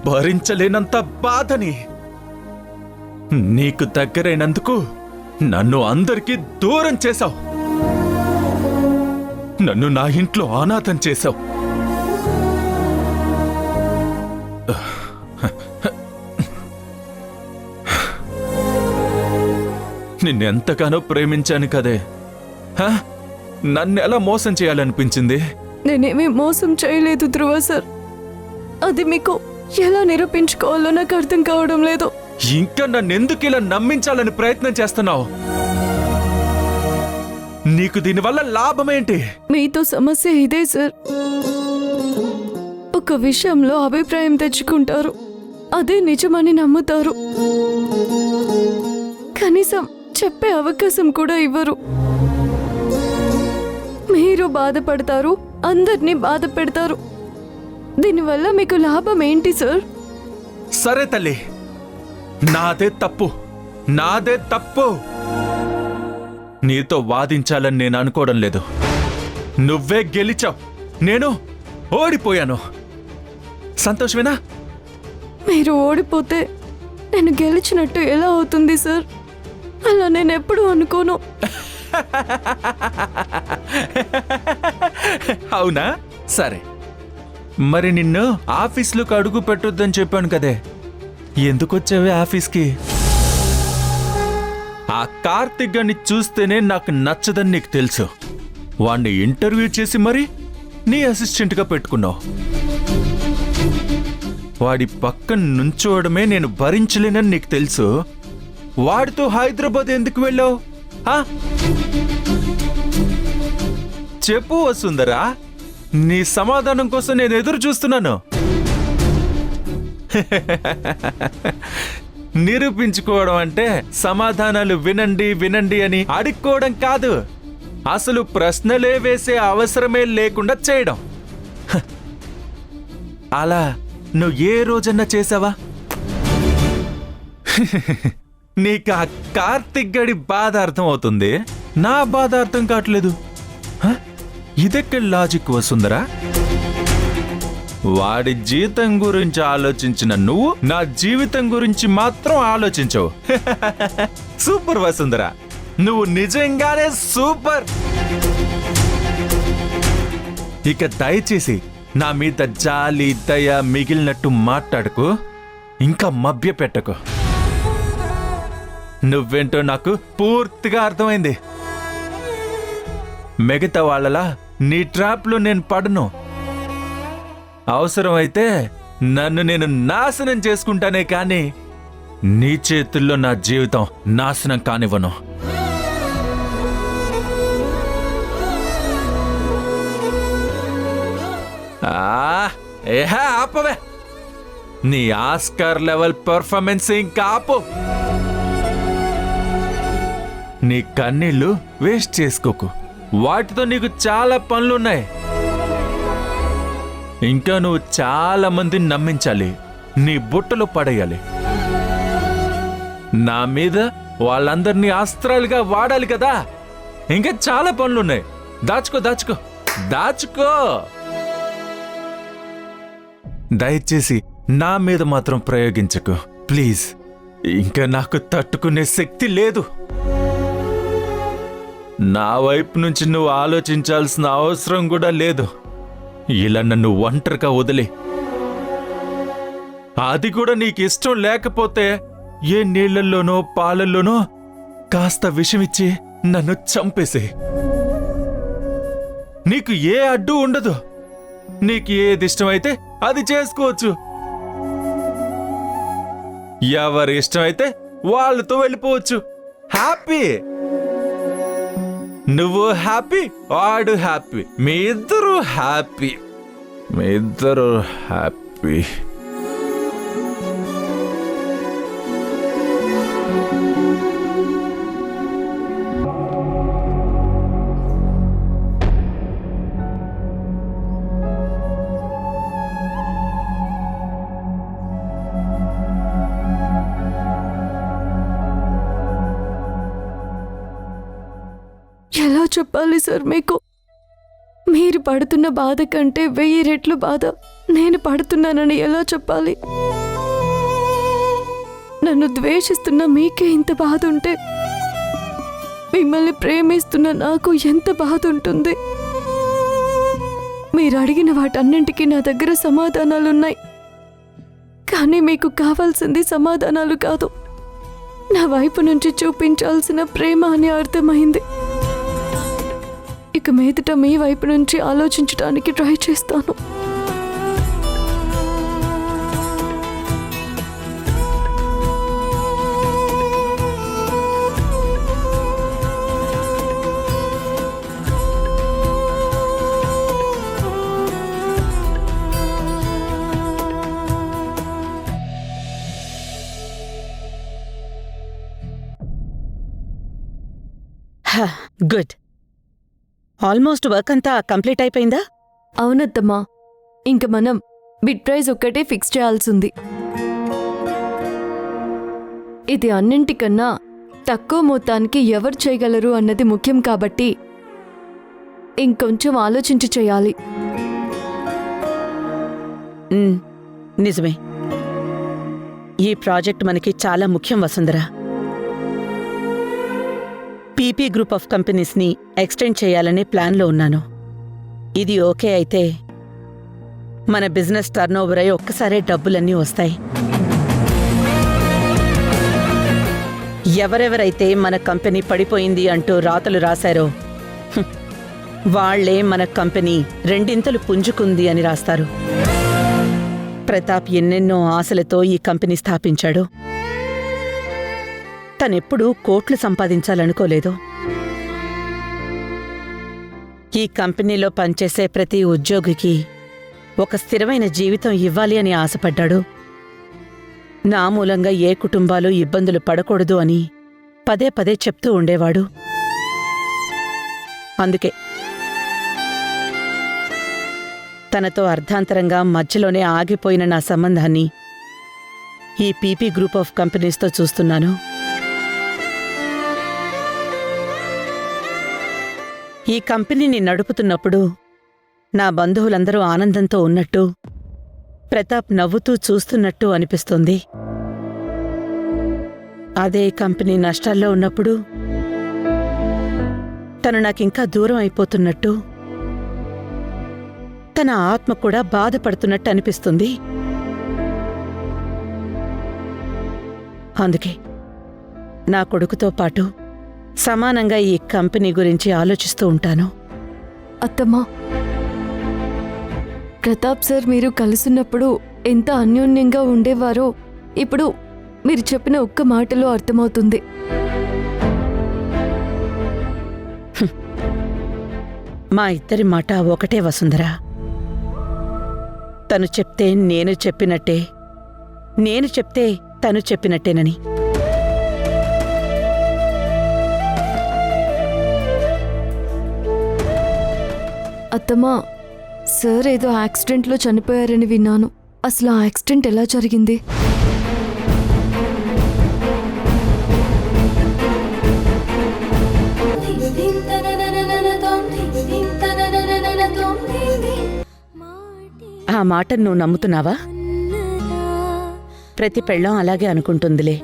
భరించలేనంత బాధని. నీకు దగ్గరైనందుకు నన్ను అందరికీ దూరం చేశావు. నన్ను నా ఇంట్లో అనాథం చేశావు. నిన్నెంతగానో ప్రేమించాను కదే. నన్ను ఎలా మోసం చేయాలనిపించింది? నేనేమీ మోసం చేయలేదు ధ్రువ సార్. అది మీకు ఎలా నిరూపించుకోవాలో నాకు అర్థం కావడం లేదు. ఇంకా నన్నెందుకు ఇలా నమ్మించాలని ప్రయత్నం చేస్తున్నావు? నీకు దీనివల్ల లాభమేంటి? మీతో సమస్య ఇదే సార్. ఒక విషయంలో అభిప్రాయం తెచ్చుకుంటారు, అదే నిజమని నమ్ముతారు. కనీసం చెప్పే అవకాశం కూడా ఇవ్వరు. మీరు బాధపడతారు, అందరినీ బాధ పెడతారు. దీనివల్ల మీకు లాభం ఏంటి సార్? సరే తల్లి, నాదే తప్పు, నాదే తప్పు. నీతో వాదించాలని నేను అనుకోవడం లేదు. నువ్వే గెలిచావు, నేను ఓడిపోయాను. సంతోషమేనా? మీరు ఓడిపోతే నేను గెలిచినట్టు ఎలా అవుతుంది సార్? అలా నేను ఎప్పుడు అనుకోను. అవునా? సరే, మరి నిన్ను ఆఫీస్లోకి అడుగు పెట్టొద్దని చెప్పాను కదే. ఎందుకు వచ్చావే ఆఫీస్కి? ఆ కార్తిక్ గారిని చూస్తేనే నాకు నచ్చదని నీకు తెలుసు. వాణ్ణి ఇంటర్వ్యూ చేసి మరి నీ అసిస్టెంట్గా పెట్టుకున్నావు. వాడి పక్కన నుంచోవడమే నేను భరించలేనని నీకు తెలుసు. వాడితో హైదరాబాద్ ఎందుకు వెళ్ళావు? చెప్పు వసుందరా, నీ సమాధానం కోసం నేను ఎదురు చూస్తున్నాను. నిరూపించుకోవడం అంటే సమాధానాలు వినండి వినండి అని అడుక్కోవడం కాదు. అసలు ప్రశ్నలే వేసే అవసరమే లేకుండా చేయడం. అలా నువ్వు ఏ రోజన్నా చేసావా? నీకు ఆ కార్తిక్ గడి బాధ అర్థం అవుతుంది, నా బాధ అర్థం కావట్లేదు. ఇదెక్కడ లాజిక్ వసుందరా? వాడి జీతం గురించి ఆలోచించిన నువ్వు నా జీవితం గురించి మాత్రం ఆలోచించవు. సూపర్ వసుందరా, నువ్వు నిజంగానే సూపర్. ఇక దయచేసి నా మీద జాలి దయ మిగిలినట్టు మాట్లాడకు, ఇంకా మభ్య పెట్టకు. నువ్వేంటో నాకు పూర్తిగా అర్థమైంది. మిగతా వాళ్ళలా నీ ట్రాప్లో నేను పడను. అవసరమైతే నన్ను నేను నాశనం చేసుకుంటానే కానీ నీ చేతుల్లో నా జీవితం నాశనం కానివ్వను. ఆపవే, నీ ఆస్కార్ లెవెల్ పర్ఫార్మెన్స్ ఇంకా ఆపు. నీ కన్నీళ్లు వేస్ట్ చేసుకోకు, వాటితో నీకు చాలా పనులున్నాయి. ఇంకా నువ్వు చాలా మందిని నమ్మించాలి, నీ బుట్టలో పడేయాలి. నా మీద వాళ్ళందరినీ అస్త్రాలుగా వాడాలి కదా. ఇంకా చాలా పనులున్నాయి. దాచుకో దాచుకో దాచుకో. దయచేసి నా మీద మాత్రం ప్రయోగించకు ప్లీజ్. ఇంకా నాకు తట్టుకునే శక్తి లేదు. నా వైపు నుంచి నువ్వు ఆలోచించాల్సిన అవసరం కూడా లేదు. ఇలా నన్ను ఒంటరిగా వదిలే. అది కూడా నీకు ఇష్టం లేకపోతే ఏ నీళ్లలోనో పాలల్లోనో కాస్త విషమిచ్చి నన్ను చంపేసే. నీకు ఏ అడ్డు ఉండదు. నీకు ఏది ఇష్టమైతే అది చేసుకోవచ్చు. ఎవరి ఇష్టమైతే వాళ్ళతో వెళ్ళిపోవచ్చు. హ్యాపీ. నువ్వు హ్యాపీ, వాడు హ్యాపీ, మీ ఇద్దరు హ్యాపీ, మీ ఇద్దరు హ్యాపీ. చెప్పాలి సార్ మీకు? మీరు పడుతున్న బాధ కంటే 1000 రెట్లు బాధ నేను పడుతున్నానని ఎలా చెప్పాలి? నన్ను ద్వేషిస్తున్న మీకే ఇంత బాధ ఉంటే మిమ్మల్ని ప్రేమిస్తున్న నాకు ఎంత బాధ ఉంటుంది? మీరు అడిగిన వాటన్నింటికీ నా దగ్గర సమాధానాలున్నాయి. కానీ మీకు కావాల్సింది సమాధానాలు కాదు, నా వైపు నుంచి చూపించాల్సిన ప్రేమ అని అర్థమైంది. ఇక మీదట మీ వైపు నుంచి ఆలోచించడానికి ట్రై చేస్తాను. గుడ్. ఆల్మోస్ట్ వర్క్ అంతా కంప్లీట్ అయిపోయిందా? అవునత్తమ్మా, ఇంక మనం బిడ్ ప్రైజ్ ఒక్కటే ఫిక్స్ చేయాల్సింది. ఇది అన్నింటికన్నా తక్కువ మొత్తానికి ఎవరు చేయగలరు అన్నది ముఖ్యం కాబట్టి ఇంకొంచెం ఆలోచించి చేయాలి. నిజమే, ఈ ప్రాజెక్ట్ మనకి చాలా ముఖ్యం వసుంధరా. పీపీ గ్రూప్ ఆఫ్ కంపెనీస్ని ఎక్స్టెండ్ చేయాలనే ప్లాన్లో ఉన్నాను. ఇది ఓకే అయితే మన బిజినెస్ టర్నోవర్ అయి ఒక్కసారే డబ్బులన్నీ వస్తాయి. ఎవరెవరైతే మన కంపెనీ పడిపోయింది అంటూ రాతలు రాశారో వాళ్లే మన కంపెనీ 2 పుంజుకుంది అని రాస్తారు. ప్రతాప్ ఎన్నెన్నో ఆశలతో ఈ కంపెనీ స్థాపించాడు. తనెప్పుడూ కోట్లు సంపాదించాలనుకోలేదు. ఈ కంపెనీలో పనిచేసే ప్రతి ఉద్యోగికి ఒక స్థిరమైన జీవితం ఇవ్వాలి అని ఆశపడ్డాడు. నా మూలంగా ఏ కుటుంబాలు ఇబ్బందులు పడకూడదు అని పదే పదే చెప్తూ ఉండేవాడు. అందుకే తనతో అర్ధాంతరంగా మధ్యలోనే ఆగిపోయిన నా సంబంధాన్ని ఈ పీపీ గ్రూప్ ఆఫ్ కంపెనీస్తో చూస్తున్నాను. ఈ కంపెనీని నడుపుతున్నప్పుడు నా బంధువులందరూ ఆనందంతో ఉన్నట్టు, ప్రతాప్ నవ్వుతూ చూస్తున్నట్టు అనిపిస్తుంది. అదే కంపెనీ నష్టాల్లో ఉన్నప్పుడు తను నాకింకా దూరం అయిపోతున్నట్టు, తన ఆత్మ కూడా బాధపడుతున్నట్టు అనిపిస్తుంది. అందుకే నా కొడుకుతో పాటు సమానంగా ఈ కంపెనీ గురించి ఆలోచిస్తూ ఉంటాను. అత్తమ్మా, ప్రతాప్ సార్ మీరు కలిసినప్పుడు ఎంత అన్యోన్యంగా ఉండేవారో ఇప్పుడు మీరు చెప్పిన ఒక్క మాటలో అర్థమవుతుంది. మా ఇద్దరి మాట ఒకటే వసుంధరా. తను చెప్తే నేను చెప్పినట్టే, నేను చెప్తే తను చెప్పినట్టేనని. అత్తమ్మా, సార్ ఏదో యాక్సిడెంట్లో చనిపోయారని విన్నాను. అసలు ఆ యాక్సిడెంట్ ఎలా జరిగింది? ఆ మాటను నువ్వు నమ్ముతున్నావా? ప్రతి పెళ్ళం అలాగే అనుకుంటుందిలే.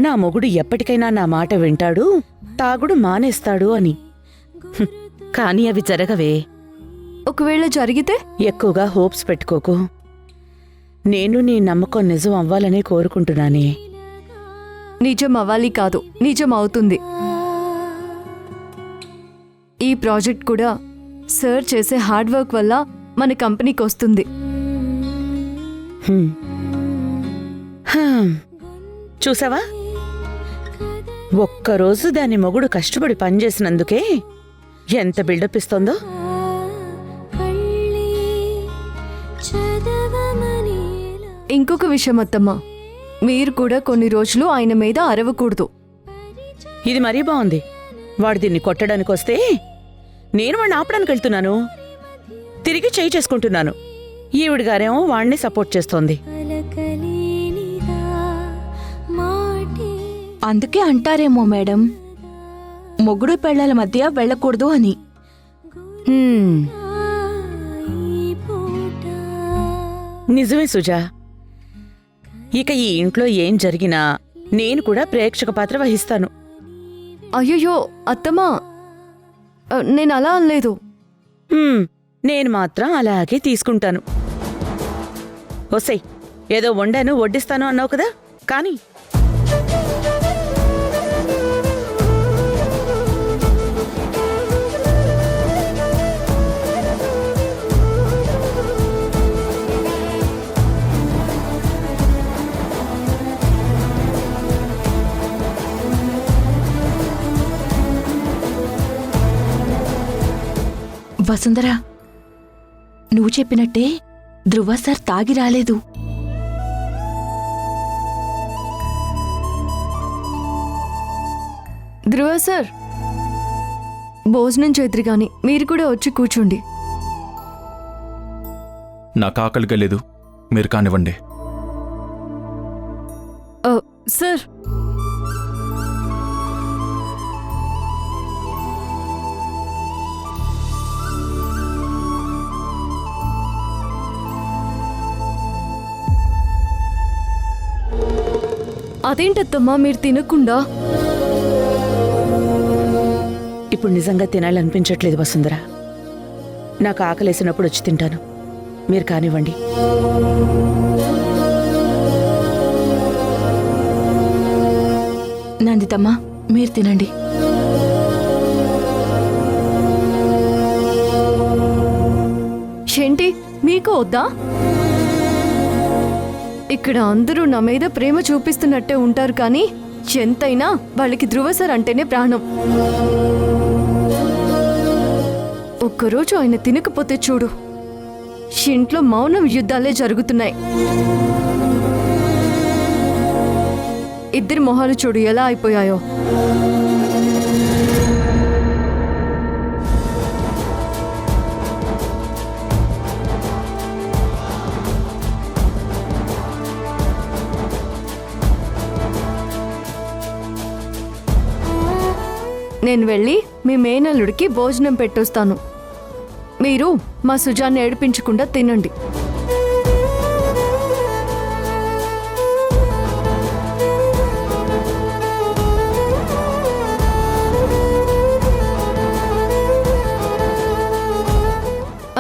నా మొగుడు ఎప్పటికైనా నా మాట వింటాడు, తాగుడు మానేస్తాడు అని. కాని అవి జరగవే. ఒకవేళ జరిగితే? ఎక్కువగా హోప్స్ పెట్టుకోకు. నేను నీ నమ్మకం నిజం అవ్వాలనే కోరుకుంటున్నానే. నిజం అవ్వాలి కాదు, నిజం అవుతుంది. ఈ ప్రాజెక్ట్ కూడా సార్ చేసే హార్డ్ వర్క్ వల్ల మన కంపెనీకి వస్తుంది. చూసావా, ఒక్కరోజు దాని మొగుడు కష్టపడి పనిచేసినందుకే ఎంత బిల్డప్ ఇస్తోందో. ఇంకొక విషయం అత్తమ్మ, మీరు కూడా కొన్ని రోజులు ఆయన మీద అరవకూడదు. ఇది మరీ బాగుంది. వాడు దీన్ని కొట్టడానికి వస్తే నేను వాడిని ఆపడానికి వెళ్తున్నాను, తిరిగి చేయి చేసుకుంటున్నాను. ఈవిడిగారేమో వాణ్ణి సపోర్ట్ చేస్తోంది. అందుకే అంటారేమో మేడం, మొగుడు పెళ్ళాల మధ్య వెళ్ళకూడదు అని. హ్మ్, నిజమే సుజా. ఇక ఈ ఇంట్లో ఏం జరిగినా నేను కూడా ప్రేక్షక పాత్ర వహిస్తాను. అయ్యయ్యో అత్తమ్మా, నేను అలా అనలేదు. నేను మాత్రం అలాగే తీసుకుంటాను. ఒసై, ఏదో వండాను వడ్డిస్తాను అన్నావు కదా, కానీ వసుంధరా, నువ్వు చెప్పినట్టే ధ్రువ సార్ తాగి రాలేదు. ధ్రువ సార్, భోజనం చేతురు గాని మీరు కూడా వచ్చి కూర్చోండి. నాకు ఆకలిగా లేదు, మీరు కానివ్వండి. సార్, అదేంటత్తమ్మా మీరు తినకుండా? ఇప్పుడు నిజంగా తినాలనిపించట్లేదు వసుంధరా. నాకు ఆకలేసినప్పుడు వచ్చి తింటాను, మీరు కానివ్వండి. నందితమ్మా, మీరు తినండి. ఏంటి మీకు వద్దా? ఇక్కడ అందరూ నా మీద ప్రేమ చూపిస్తున్నట్టే ఉంటారు కానీ ఎంతైనా వాళ్ళకి ధ్రువ సార్ అంటేనే ప్రాణం. ఒక్కరోజు ఆయన తినకపోతే చూడు, ఇంట్లో మౌనం యుద్ధాలే జరుగుతున్నాయి. ఇద్దరి మొహాలు చూడు ఎలా అయిపోయాయో. నేను వెళ్ళి మీ మేనల్లుడికి భోజనం పెట్టొస్తాను. మీరు మా సుజాన్ని ఏడిపించకుండా తినండి.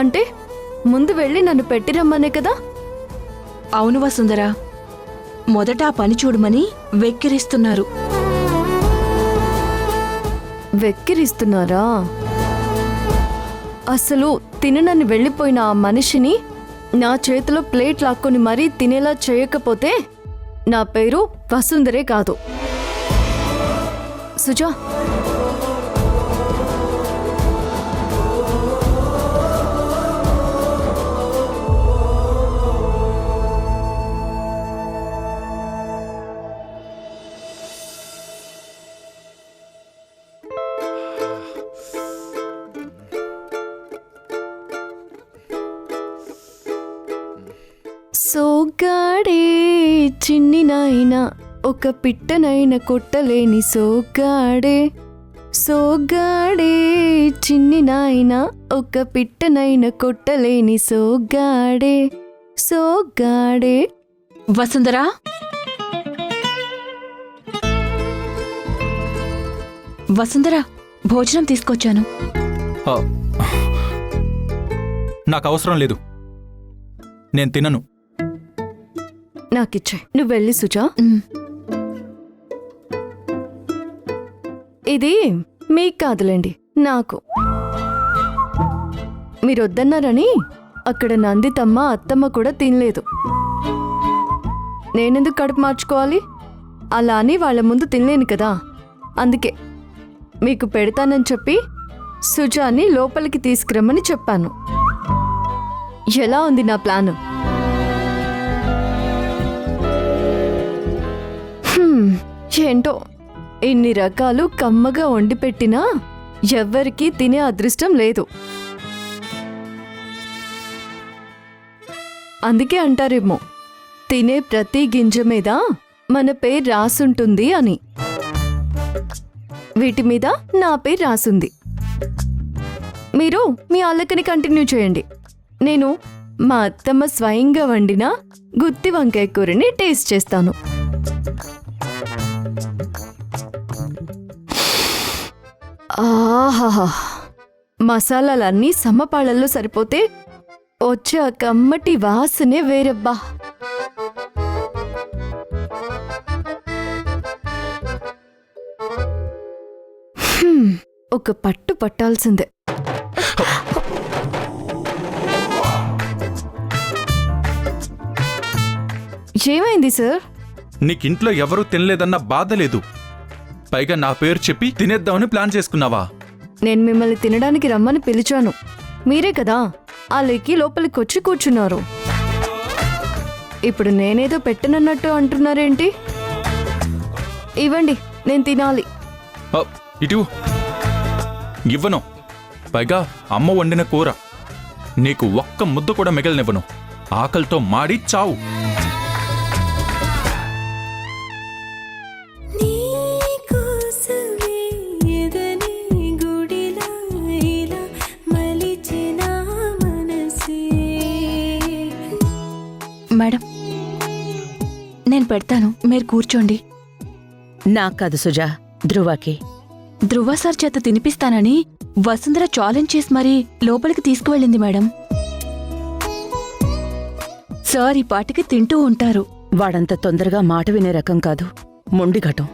అంటే ముందు వెళ్ళి నన్ను పెట్టిరమ్మనే కదా? అవును వసుంధరా, మొదట ఆ పని చూడమని వెక్కిరిస్తున్నారు. వెక్కిరిస్తున్నారా? అసలు తిననని వెళ్ళిపోయిన ఆ మనిషిని నా చేతిలో ప్లేట్ లాక్కొని మరీ తినేలా చేయకపోతే నా పేరు వసుంధరే కాదు. సుజా, సోగ్గాడే చిన్ని నాయన ఒక పిట్టనైన కొట్టలేని సోగ్గాడే. సోగ్గాడే చిన్ని నాయన ఒక పిట్టనైన కొట్టలేని సోగ్గాడే. సోగ్గాడే. వసుంధరా, వసుంధరా, భోజనం తీసుకొచ్చాను. నాకు అవసరం లేదు, నేను తినను. నాకిచ్చే, నువ్వు వెళ్ళి సుజా. ఇది మీకు కాదులేండి, నాకు. మీరొద్దన్నారని అక్కడ నందితమ్మ అత్తమ్మ కూడా తినలేదు. నేనెందుకు కడుపు మార్చుకోవాలి? అలా అని వాళ్ళ ముందు తినలేను కదా. అందుకే మీకు పెడతానని చెప్పి సుజాని లోపలికి తీసుకురమ్మని చెప్పాను. ఎలా ఉంది నా ప్లాను? ఏంటో ఇన్ని రకాలు కమ్మగా వండి పెట్టినా ఎవ్వరికీ తినే అదృష్టం లేదు. అందుకే అంటారేమో తినే ప్రతి గింజ మీద మన పేరు రాసుంటుంది అని. వీటి మీద నా పేరు రాసుంది. మీరు మీ అల్లకని కంటిన్యూ చేయండి. నేను మా అత్తమ్మ స్వయంగా వండిన గుత్తి వంకాయ కూరని టేస్ట్ చేస్తాను. ఆహాహా, మసాలాలన్నీ సమపాళల్లో సరిపోతే వచ్చే ఆ కమ్మటి వాసనే వేరబ్బా. ఒక పట్టు పట్టాల్సిందే. ఏమైంది సార్? నీకింట్లో ఎవరూ తినలేదన్న బాధ లేదు, పైగా నా పేరు చెప్పి తినేద్దామని ప్లాన్ చేసుకున్నావా? నేను మిమ్మల్ని తినడానికి రమ్మని పిలిచాను, మీరే కదా ఆ లెక్కి లోపలికి వచ్చి కూర్చున్నారు. ఇప్పుడు నేనేదో పెట్టనన్నట్టు అంటున్నారేంటి? ఇవ్వండి, నేను తినాలి. ఇటు ఇవ్వను, పైగా అమ్మ వండిన కూర నీకు ఒక్క ముద్ద కూడా మిగలనివ్వను. ఆకలితో మాడి చావు. మేడం, నేను పెడతాను, మీరు కూర్చోండి. నాకు కాదు సుజా, ధ్రువకి. ధ్రువ సార్ చేత తినిపిస్తానని వసుంధర ఛాలెంజ్ చేసి మరీ లోపలికి తీసుకువెళ్ళింది మేడం. సార్ ఈ పాటికి తింటూ ఉంటారు. వాడంత తొందరగా మాట వినే రకం కాదు, మొండిఘటం.